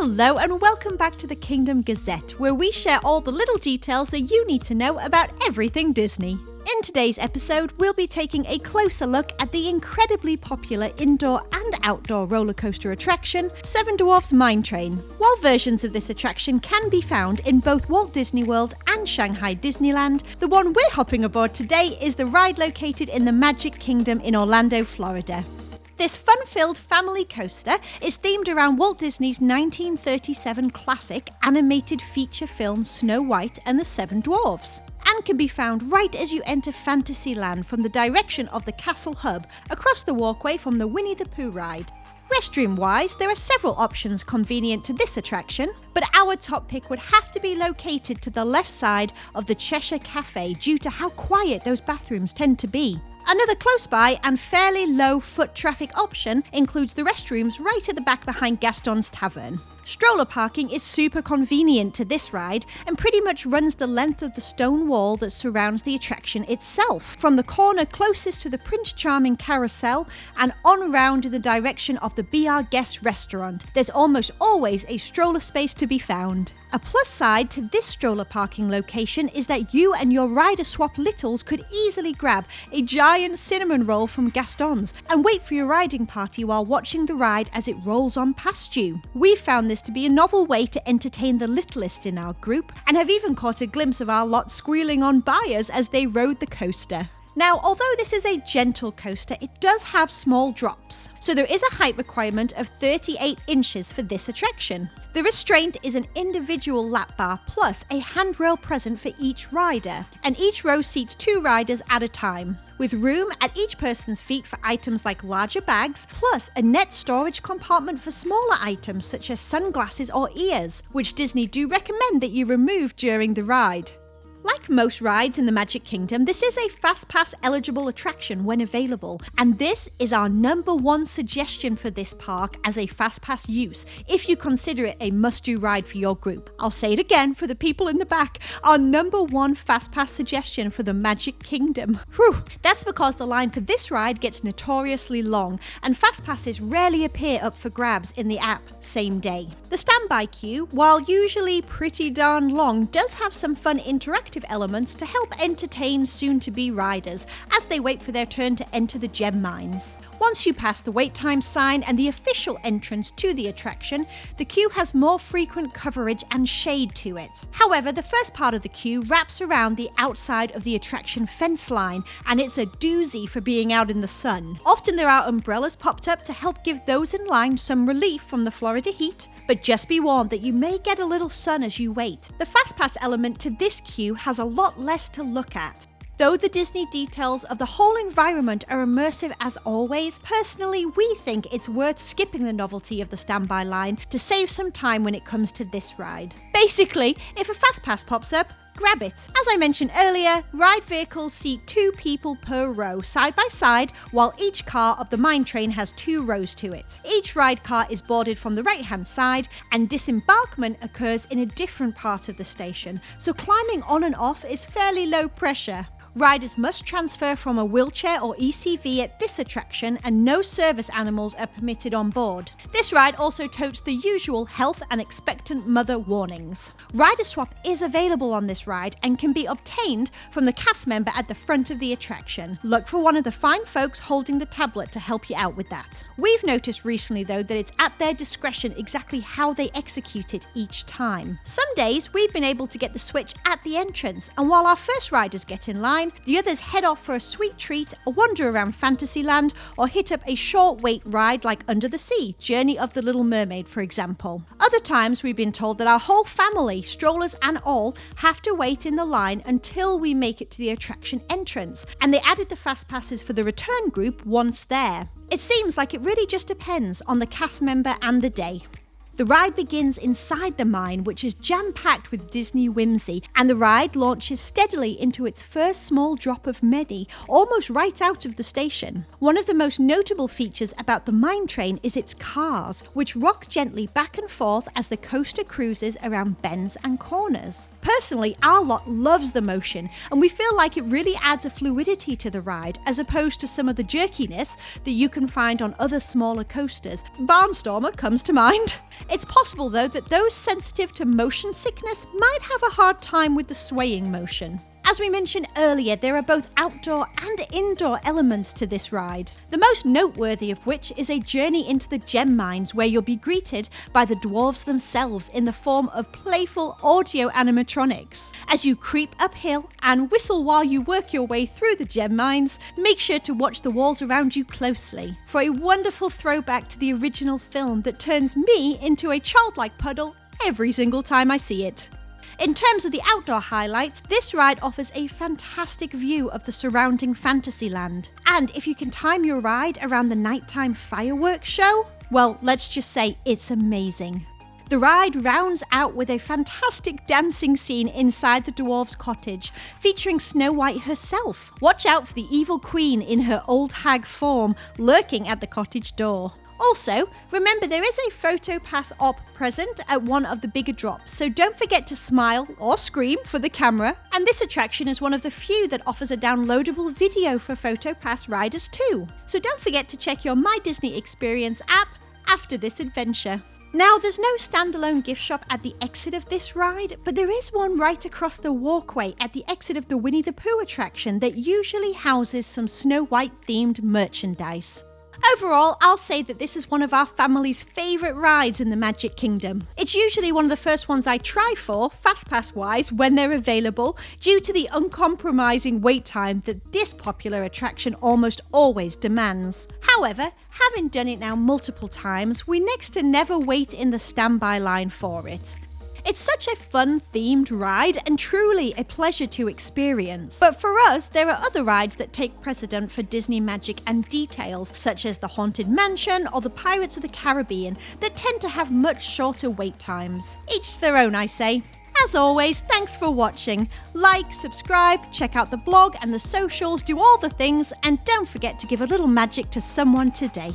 Hello and welcome back to the Kingdom Gazette, where we share all the little details that you need to know about everything Disney. In today's episode, we'll be taking a closer look at the incredibly popular indoor and outdoor roller coaster attraction, Seven Dwarfs Mine Train. While versions of this attraction can be found in both Walt Disney World and Shanghai Disneyland, the one we're hopping aboard today is the ride located in the Magic Kingdom in Orlando, Florida. This fun-filled family coaster is themed around Walt Disney's 1937 classic animated feature film Snow White and the Seven Dwarfs, and can be found right as you enter Fantasyland from the direction of the Castle Hub across the walkway from the Winnie the Pooh ride. Restroom-wise, there are several options convenient to this attraction, but our top pick would have to be located to the left side of the Cheshire Cafe due to how quiet those bathrooms tend to be. Another close by and fairly low foot traffic option includes the restrooms right at the back behind Gaston's Tavern. Stroller Parking is super convenient to this ride and pretty much runs the length of the stone wall that surrounds the attraction itself, from the corner closest to the Prince Charming Carousel and on round in the direction of the Be Our Guest restaurant. There's almost always a stroller space to be found. A plus side to this stroller parking location is that you and your rider swap littles could easily grab a giant cinnamon roll from Gaston's and wait for your riding party while watching the ride as it rolls on past you. We found this to be a novel way to entertain the littlest in our group and have even caught a glimpse of our lot squealing on by us as they rode the coaster. Now, although this is a gentle coaster, it does have small drops, so there is a height requirement of 38 inches for this attraction. The restraint is an individual lap bar plus a handrail present for each rider, and each row seats 2 riders at a time, with room at each person's feet for items like larger bags, plus a net storage compartment for smaller items such as sunglasses or ears, which Disney do recommend that you remove during the ride. Like most rides in the Magic Kingdom, this is a Fastpass eligible attraction when available, and this is our number one suggestion for this park as a Fastpass use, if you consider it a must-do ride for your group. I'll say it again for the people in the back, our number one Fastpass suggestion for the Magic Kingdom. Whew, that's because the line for this ride gets notoriously long, and Fastpasses rarely appear up for grabs in the app same day. The standby queue, while usually pretty darn long, does have some fun interactive elements to help entertain soon-to-be riders as they wait for their turn to enter the gem mines. Once you pass the wait time sign and the official entrance to the attraction, the queue has more frequent coverage and shade to it. However, the first part of the queue wraps around the outside of the attraction fence line, and it's a doozy for being out in the sun. Often there are umbrellas popped up to help give those in line some relief from the Florida heat, but just be warned that you may get a little sun as you wait. The Fastpass element to this queue has a lot less to look at. Though the Disney details of the whole environment are immersive as always, personally we think it's worth skipping the novelty of the standby line to save some time when it comes to this ride. Basically, if a Fastpass pops up, grab it. As I mentioned earlier, ride vehicles seat 2 people per row side by side, while each car of the mine train has 2 rows to it. Each ride car is boarded from the right hand side, and disembarkment occurs in a different part of the station, so climbing on and off is fairly low pressure. Riders must transfer from a wheelchair or ECV at this attraction, and no service animals are permitted on board. This ride also totes the usual health and expectant mother warnings. Rider swap is available on this ride and can be obtained from the cast member at the front of the attraction. Look for one of the fine folks holding the tablet to help you out with that. We've noticed recently though that it's at their discretion exactly how they execute it each time. Some days we've been able to get the switch at the entrance, and while our first riders get in line, the others head off for a sweet treat, a wander around Fantasyland, or hit up a short wait ride like Under the Sea, Journey of the Little Mermaid for example. Other times we've been told that our whole family, strollers and all, have to wait in the line until we make it to the attraction entrance, and they added the fast passes for the return group once there. It seems like it really just depends on the cast member and the day. The ride begins inside the mine, which is jam-packed with Disney whimsy, and the ride launches steadily into its first small drop of many, almost right out of the station. One of the most notable features about the mine train is its cars, which rock gently back and forth as the coaster cruises around bends and corners. Personally, our lot loves the motion, and we feel like it really adds a fluidity to the ride, as opposed to some of the jerkiness that you can find on other smaller coasters. Barnstormer comes to mind. It's possible though that those sensitive to motion sickness might have a hard time with the swaying motion. As we mentioned earlier, there are both outdoor and indoor elements to this ride. The most noteworthy of which is a journey into the gem mines where you'll be greeted by the dwarves themselves in the form of playful audio animatronics. As you creep uphill and whistle while you work your way through the gem mines, make sure to watch the walls around you closely for a wonderful throwback to the original film that turns me into a childlike puddle every single time I see it. In terms of the outdoor highlights, this ride offers a fantastic view of the surrounding Fantasyland. And if you can time your ride around the nighttime fireworks show, well, let's just say it's amazing. The ride rounds out with a fantastic dancing scene inside the dwarves' cottage, featuring Snow White herself. Watch out for the evil queen in her old hag form lurking at the cottage door. Also, remember there is a Photopass op present at one of the bigger drops, so don't forget to smile or scream for the camera. And this attraction is one of the few that offers a downloadable video for Photopass riders too. So don't forget to check your My Disney Experience app after this adventure. Now, there's no standalone gift shop at the exit of this ride, but there is one right across the walkway at the exit of the Winnie the Pooh attraction that usually houses some Snow White themed merchandise. Overall, I'll say that this is one of our family's favourite rides in the Magic Kingdom. It's usually one of the first ones I try for, Fastpass wise, when they're available, due to the uncompromising wait time that this popular attraction almost always demands. However, having done it now multiple times, we next to never wait in the standby line for it. It's such a fun themed ride and truly a pleasure to experience. But for us, there are other rides that take precedent for Disney magic and details, such as the Haunted Mansion or the Pirates of the Caribbean, that tend to have much shorter wait times. Each to their own, I say. As always, thanks for watching. Like, subscribe, check out the blog and the socials, do all the things, and don't forget to give a little magic to someone today.